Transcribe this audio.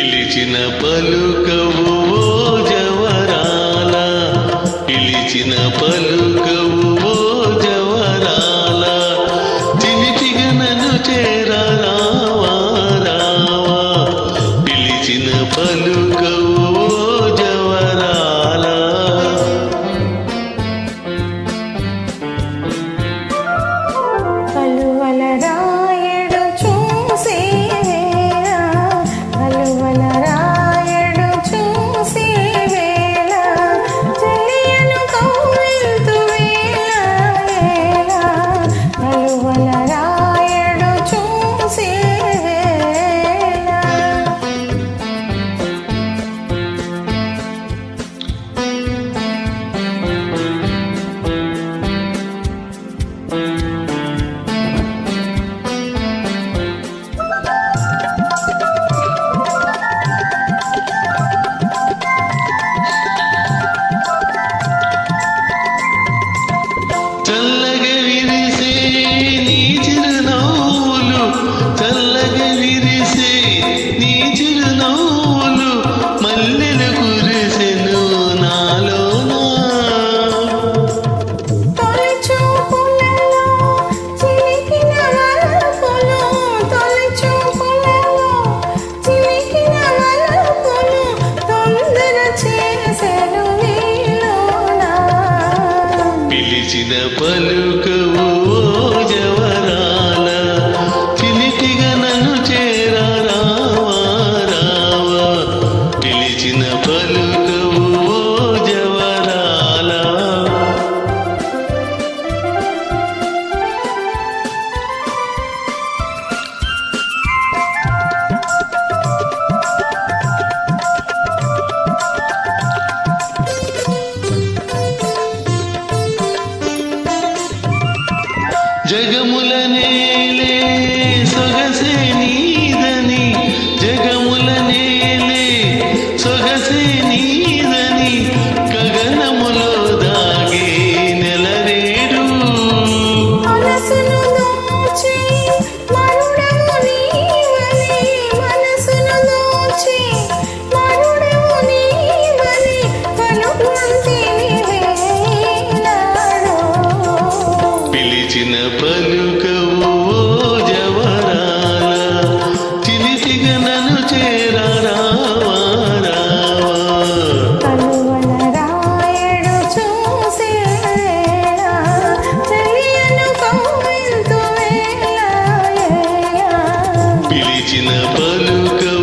పిలిచిన పలుకవు ఓ జవరాల, పిలిచిన పలుకవు ఓ జవరాల, చిలిపిగా నన్ను చేరా రావా రావా, పిలిచిన పలుకవు ఓ జవరాల. కలువల రాయడు చూసే వేళ, కలువల రాయడు చూసే వేళ, చెలియను కౌగిలింతు వేళ వేళ, కలువల రాయడు చూసే వేళ. చల్లగా విరిసే నీ చిరునవ్వులు, చల్లగా విరిసే నీ చిరునవ్వులు, మల్లెలు కురిసెను నాలోనా. తొలి చూపులలో చిలికిన వలపులు, తొలి చూపులలో చిలికిన వలపులు, తొందర చేసెను నీలోనా. పిలిచిన పలుకవు ఓ జవరాల, చిలిపిగా నన్ను చేరా రావా రావా, పిలిచిన పలుకవు ఓ జవరాల. జగముల నేలే సొగసే నీదని, జగముల నేలే సొగసే నీదని, గగనములో దాగే నెలరేడు. మనసును దోచి మరుడవు నీవని, మనసును దోచి మరుడవు నీవని, కనుగొంటిని వేళనాడు. పిలిచిన పలుకవు ఓ జవరాల, చిలిపిగా నన్ను చేరా రావా రావా. కలువల రాయడు చూసే వేళ, చెలియను కౌగిలింతు వేళ వేళ. పిలిచిన పలుకవు